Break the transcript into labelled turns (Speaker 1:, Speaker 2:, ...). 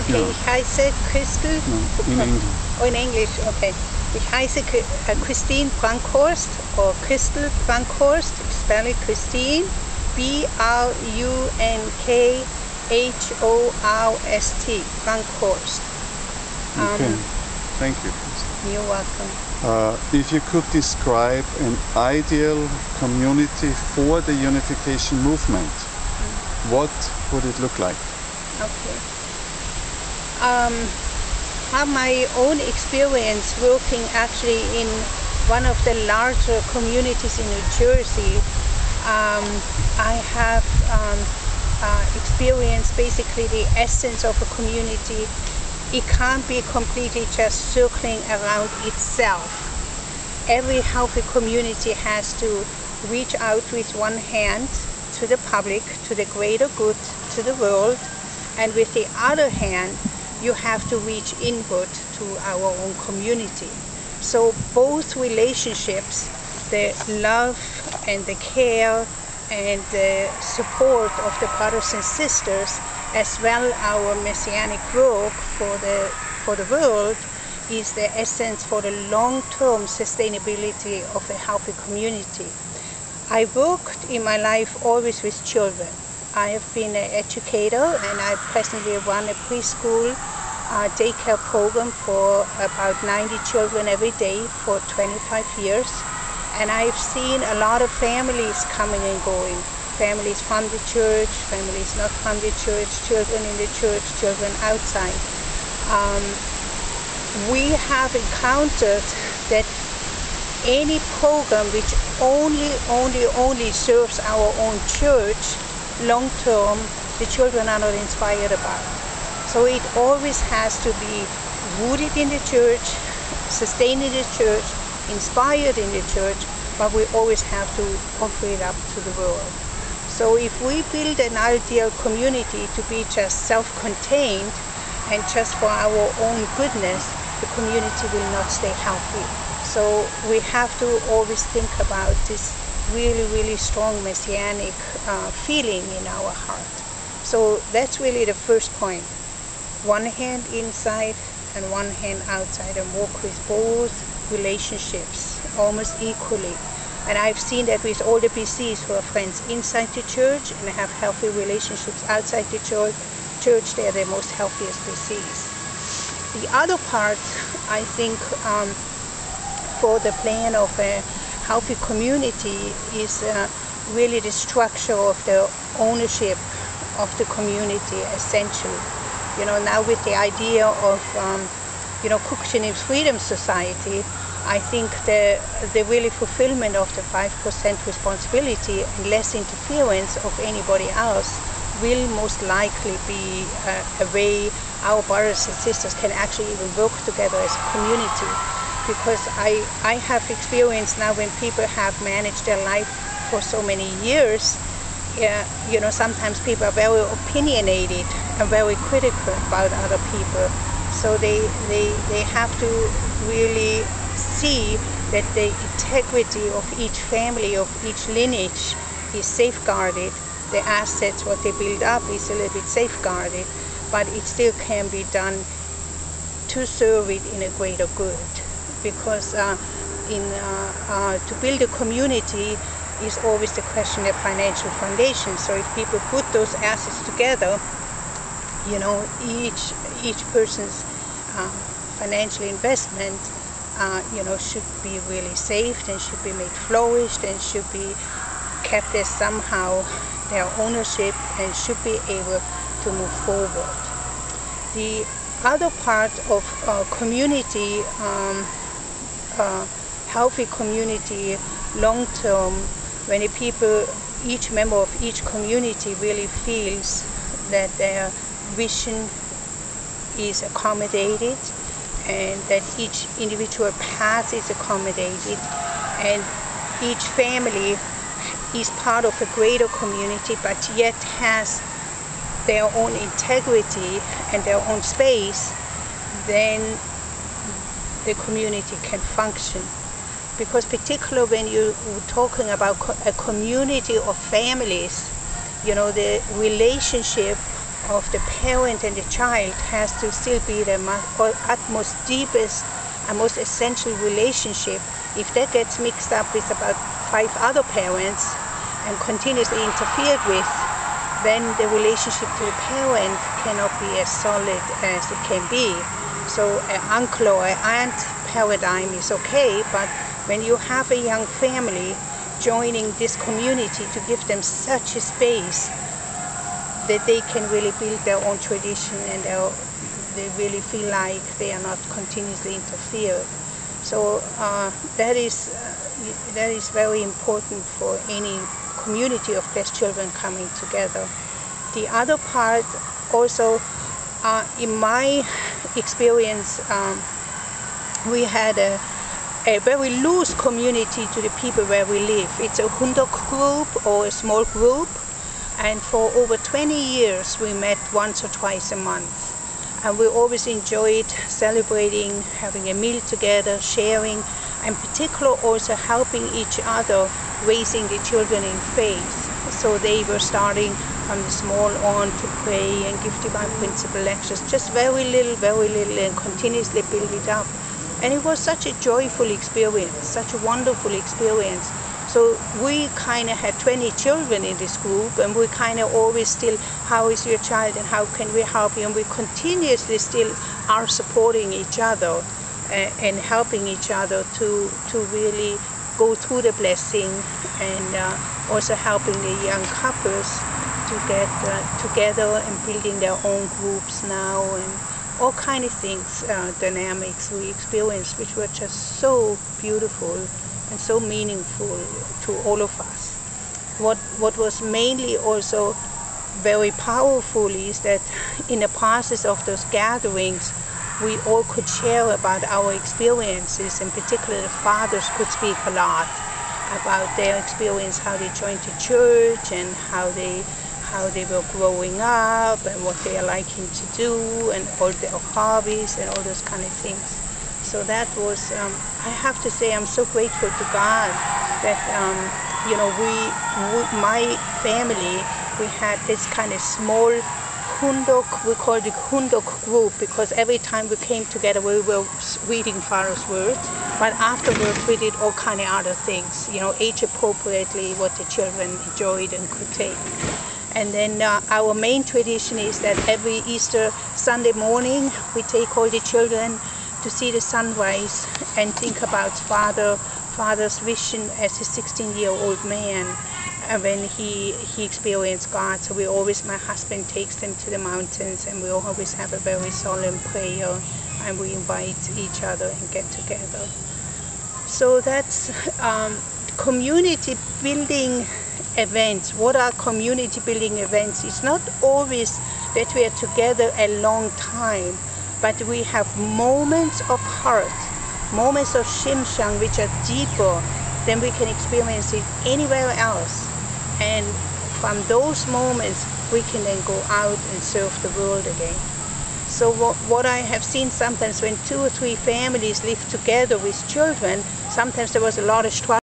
Speaker 1: Okay,
Speaker 2: Ja.
Speaker 1: ich heiße Christel.
Speaker 2: No, in English.
Speaker 1: Oh, in English, okay. Ich heiße Christine Frankhorst, or Christel Frankhorst. Ich spelle Christine, B-R-U-N-K-H-O-R-S-T, Frankhorst.
Speaker 2: Okay, thank you.
Speaker 1: You're welcome.
Speaker 2: If you could describe an ideal community for the unification movement, what would it look like?
Speaker 1: Okay. Have my own experience working actually in one of the larger communities in New Jersey. I have experienced basically the essence of a community. It can't be completely just circling around itself. Every healthy community has to reach out with one hand to the public, to the greater good, to the world, and with the other hand, you have to reach inward to our own community. So both relationships, the love and the care and the support of the brothers and sisters, as well our messianic work for the world, is the essence for the long-term sustainability of a healthy community. I worked in my life always with children. I have been an educator, and I presently run a preschool daycare program for about 90 children every day for 25 years. And I've seen a lot of families coming and going. Families from the church, families not from the church, children in the church, children outside. We have encountered that any program which only serves our own church, long term, the children are not inspired about. So it always has to be rooted in the church, sustained in the church, inspired in the church, but we always have to offer it up to the world. So if we build an ideal community to be just self-contained and just for our own goodness, the community will not stay healthy. So we have to always think about this really strong messianic feeling in our heart. So that's really the first point. One hand inside and one hand outside, and work with both relationships almost equally. And I've seen that with all the BCs who are friends inside the church and have healthy relationships outside the church, they are the most healthiest BCs. The other part, I think, for the plan of a healthy community is really the structure of the ownership of the community, essentially. You know, now with the idea of, Christian Freedom Society, I think the really fulfillment of the 5% responsibility and less interference of anybody else will most likely be a way our brothers and sisters can actually even work together as a community. Because I have experienced now when people have managed their life for so many years, sometimes people are very opinionated and very critical about other people. So they have to really see that the integrity of each family, of each lineage is safeguarded. The assets, what they build up, is a little bit safeguarded, but it still can be done to serve it in a greater good. Because to build a community is always the question of financial foundation. So if people put those assets together, each person's financial investment, should be really saved and should be made flourished and should be kept as somehow their ownership and should be able to move forward. The other part of community, healthy community, long term, when the people, each member of each community really feels that their vision is accommodated and that each individual path is accommodated and each family is part of a greater community but yet has their own integrity and their own space, then the community can function. Because particularly when you're talking about a community of families, the relationship of the parent and the child has to still be the utmost deepest and most essential relationship. If that gets mixed up with about 5 other parents and continuously interfered with, then the relationship to the parent cannot be as solid as it can be. So an uncle or an aunt paradigm is okay, but when you have a young family joining this community to give them such a space that they can really build their own tradition and they really feel like they are not continuously interfered. So that is very important for any community of blessed children coming together. The other part also, in my experience, we had a very loose community to the people where we live. It's a Hundok group or a small group, and for over 20 years we met once or twice a month. And we always enjoyed celebrating, having a meal together, sharing, and particularly also helping each other raising the children in faith. So they were starting from the small on to pray and give divine principle lectures, just very little, and continuously build it up. And it was such a joyful experience, such a wonderful experience. So we kind of had 20 children in this group, and we kind of always still, how is your child and how can we help you? And we continuously still are supporting each other and helping each other to really go through the blessing, and also helping the young couples to get together and building their own groups now, and all kind of things, dynamics we experienced, which were just so beautiful and so meaningful to all of us. What was mainly also very powerful is that in the process of those gatherings, we all could share about our experiences, and particularly the fathers could speak a lot about their experience, how they joined the church and how they were growing up and what they are liking to do and all their hobbies and all those kind of things. So that was, I have to say, I'm so grateful to God that, my family, we had this kind of small Hundok, we called it Hundok group, because every time we came together we were reading Father's words, but afterwards we did all kind of other things, age appropriately, what the children enjoyed and could take. And then our main tradition is that every Easter Sunday morning we take all the children to see the sunrise and think about Father's vision as a 16-year-old man when he experienced God. So my husband takes them to the mountains, and we always have a very solemn prayer, and we invite each other and get together. So that's community building events. What are community building events? It's not always that we are together a long time, but we have moments of heart, moments of shimshang which are deeper than we can experience it anywhere else. And from those moments we can then go out and serve the world again. So what I have seen sometimes when 2 or 3 families live together with children, sometimes there was a lot of struggle